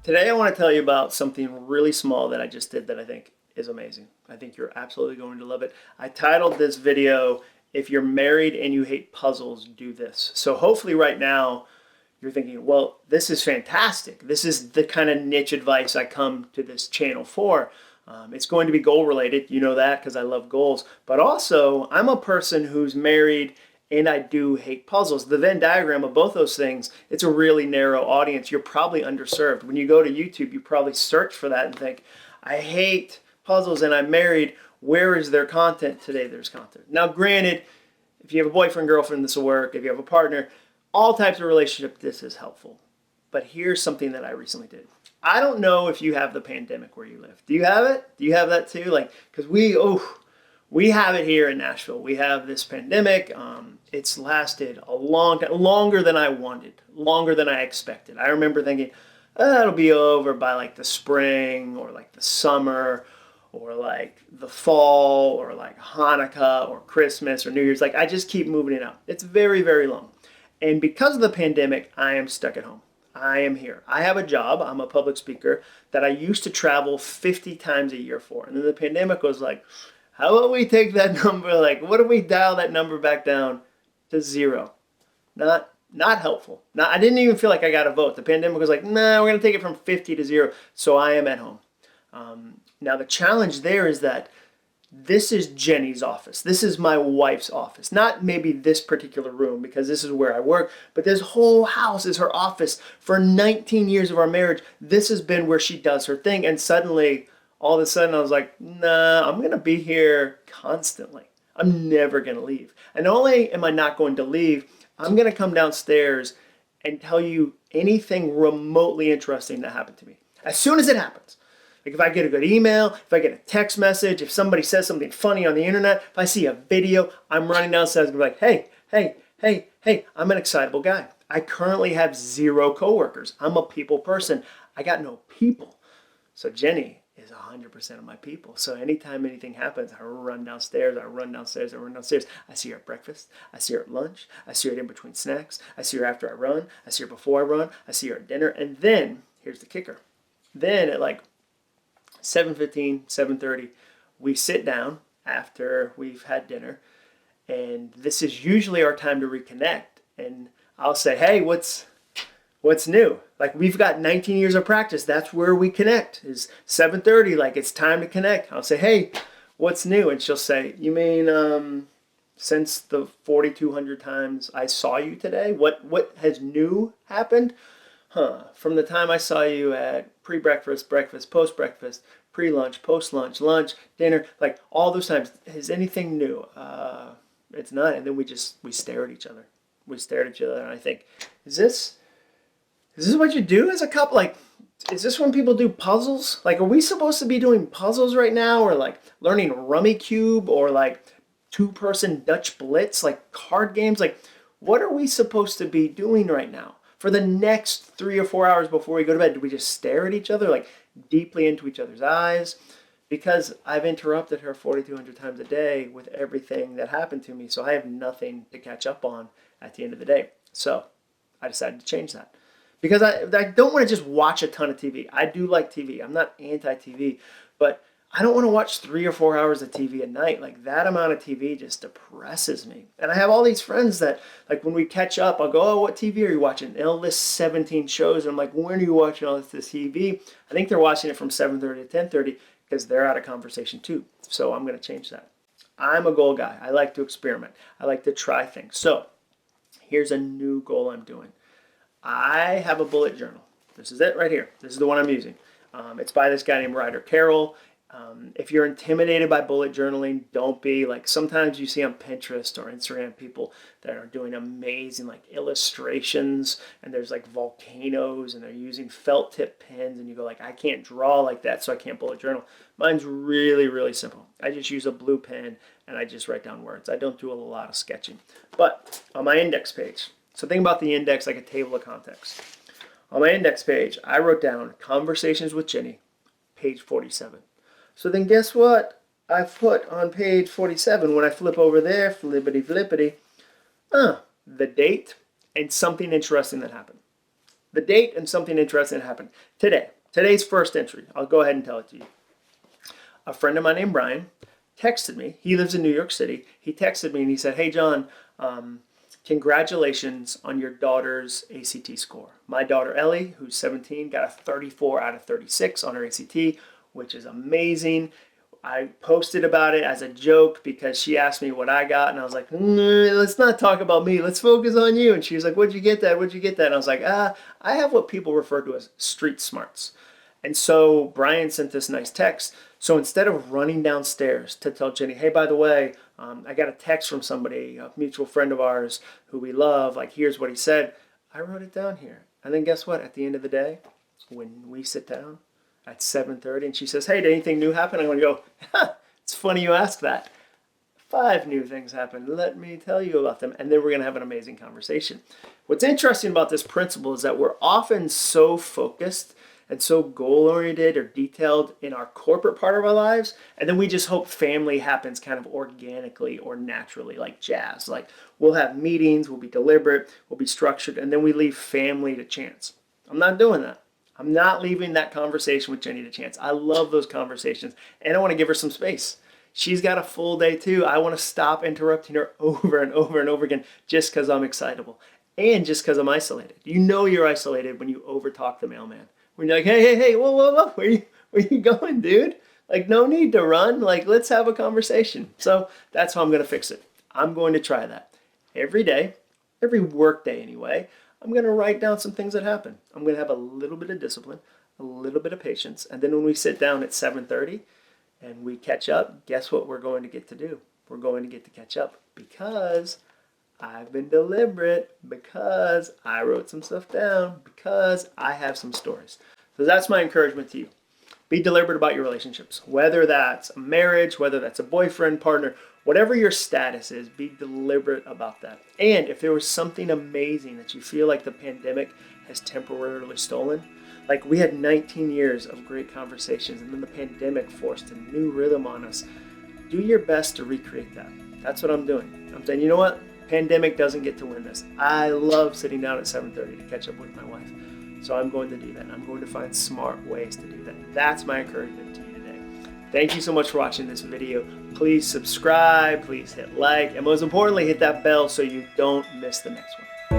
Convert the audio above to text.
Today I want to tell you about something really small that I just did that I think is amazing. I think you're absolutely going to love it. I titled this video, "If You're Married and You Hate Puzzles, Do This." So hopefully right now you're thinking, well, this is fantastic. This is the kind of niche advice I come to this channel for. It's going to be goal related. You know that because I love goals. But also, I'm a person who's married and I do hate puzzles. The Venn diagram of both those things, it's a really narrow audience. You're probably underserved. When you go to YouTube, you probably search for that and think, I hate puzzles and I'm married. Where is their content? Today there's content. Now, granted, if you have a boyfriend, girlfriend, this will work. If you have a partner, all types of relationship, this is helpful. But here's something that I recently did. I don't know if you have the pandemic where you live. Do you have it? Do you have that too? Like, because we have it here in Nashville. We have this pandemic. It's lasted a long time, longer than I wanted, longer than I expected. I remember thinking, it'll be over by like the spring or like the summer or like the fall or like Hanukkah or Christmas or New Year's. Like I just keep moving it out. It's very, very long. And because of the pandemic, I am stuck at home. I am here. I have a job. I'm a public speaker that I used to travel 50 times a year for. And then the pandemic was like, how about we take that number, like, what if we dial that number back down to 0? Not helpful. I didn't even feel like I got a vote. The pandemic was like, nah, we're going to take it from 50 to 0. So I am at home. Now the challenge there is that this is Jenny's office. This is my wife's office. Not maybe this particular room because this is where I work, but this whole house is her office. For 19 years of our marriage, this has been where she does her thing. And suddenly, all of a sudden, I was like, nah, I'm going to be here constantly. I'm never going to leave. And not only am I not going to leave, I'm going to come downstairs and tell you anything remotely interesting that happened to me. As soon as it happens. Like if I get a good email, if I get a text message, if somebody says something funny on the internet, if I see a video, I'm running downstairs and be like, hey, I'm an excitable guy. I currently have 0 coworkers. I'm a people person. I got no people. So Jenny is 100% of my people. So anytime anything happens, I run downstairs, I see her at breakfast, I see her at lunch, I see her in between snacks, I see her after I run, I see her before I run, I see her at dinner, and then, here's the kicker, then at like 7:15, 7:30, we sit down after we've had dinner, and this is usually our time to reconnect, and I'll say, hey, what's new? Like we've got 19 years of practice. That's where we connect is 7:30. Like it's time to connect. I'll say, hey, what's new? And she'll say, you mean since the 4,200 times I saw you today? What has new happened? From the time I saw you at pre-breakfast, breakfast, post-breakfast, pre-lunch, post-lunch, lunch, dinner, like all those times, is anything new? It's not. And then we stare at each other. We stare at each other and I think, is this what you do as a couple? Like, is this when people do puzzles? Like, are we supposed to be doing puzzles right now or like learning Rummy Cube or like 2-person Dutch Blitz, like card games? Like, what are we supposed to be doing right now? For the next 3 or 4 hours before we go to bed, do we just stare at each other, like deeply into each other's eyes? Because I've interrupted her 4,200 times a day with everything that happened to me, so I have nothing to catch up on at the end of the day. So I decided to change that. Because I don't want to just watch a ton of TV. I do like TV. I'm not anti-TV, but I don't want to watch 3 or 4 hours of TV a night. Like that amount of TV just depresses me. And I have all these friends that, like when we catch up, I'll go, oh, what TV are you watching? And they'll list 17 shows. And I'm like, when are you watching all this TV? I think they're watching it from 7:30 to 10:30 because they're out of conversation too. So I'm going to change that. I'm a goal guy. I like to experiment. I like to try things. So here's a new goal I'm doing. I have a bullet journal. This is it right here. This is the one I'm using. It's by this guy named Ryder Carroll. If you're intimidated by bullet journaling, don't be. Like sometimes you see on Pinterest or Instagram people that are doing amazing like illustrations and there's like volcanoes and they're using felt tip pens and you go like, I can't draw like that, so I can't bullet journal. Mine's really, really simple. I just use a blue pen and I just write down words. I don't do a lot of sketching. But on my index page, so think about the index like a table of contents. On my index page, I wrote down Conversations with Jenny, page 47. So then guess what I put on page 47 when I flip over there, flippity flippity, the date and something interesting that happened. The date and something interesting that happened today. Today's first entry, I'll go ahead and tell it to you. A friend of mine named Brian texted me. He lives in New York City. He texted me and he said, "Hey, John, congratulations on your daughter's ACT score. My daughter Ellie, who's 17, got a 34 out of 36 on her ACT, which is amazing. I posted about it as a joke because she asked me what I got, and I was like, let's not talk about me. Let's focus on you." And she was like, "What'd you get that? What'd you get that?" And I was like, I have what people refer to as street smarts. And so Brian sent this nice text. So instead of running downstairs to tell Jenny, "Hey, by the way, I got a text from somebody, a mutual friend of ours who we love, like here's what he said," I wrote it down here. And then guess what? At the end of the day, when we sit down at 7:30 and she says, "Hey, did anything new happen?" I'm going to go, "It's funny you ask that. 5 new things happened. Let me tell you about them." And then we're going to have an amazing conversation. What's interesting about this principle is that we're often so focused and so goal-oriented or detailed in our corporate part of our lives, and then we just hope family happens kind of organically or naturally, like jazz. Like we'll have meetings, we'll be deliberate, we'll be structured, and then we leave family to chance. I'm not doing that. I'm not leaving that conversation with Jenny to chance. I love those conversations, and I want to give her some space. She's got a full day too. I want to stop interrupting her over and over and over again just because I'm excitable and just because I'm isolated. You know you're isolated when you overtalk the mailman. When you're like, hey, whoa, where you going, dude? Like, no need to run. Like, let's have a conversation. So that's how I'm going to fix it. I'm going to try that every day, every work day anyway. I'm going to write down some things that happen. I'm going to have a little bit of discipline, a little bit of patience. And then when we sit down at 7:30 and we catch up, guess what we're going to get to do? We're going to get to catch up because I've been deliberate, because I wrote some stuff down, because I have some stories. So that's my encouragement to you. Be deliberate about your relationships, whether that's a marriage, whether that's a boyfriend, partner, whatever your status is, be deliberate about that. And if there was something amazing that you feel like the pandemic has temporarily stolen, like we had 19 years of great conversations and then the pandemic forced a new rhythm on us, do your best to recreate that. That's what I'm doing. I'm saying, you know what? Pandemic doesn't get to win this. I love sitting down at 7:30 to catch up with my wife. So I'm going to do that. I'm going to find smart ways to do that. That's my encouragement to you today. Thank you so much for watching this video. Please subscribe, please hit like, and most importantly, hit that bell so you don't miss the next one.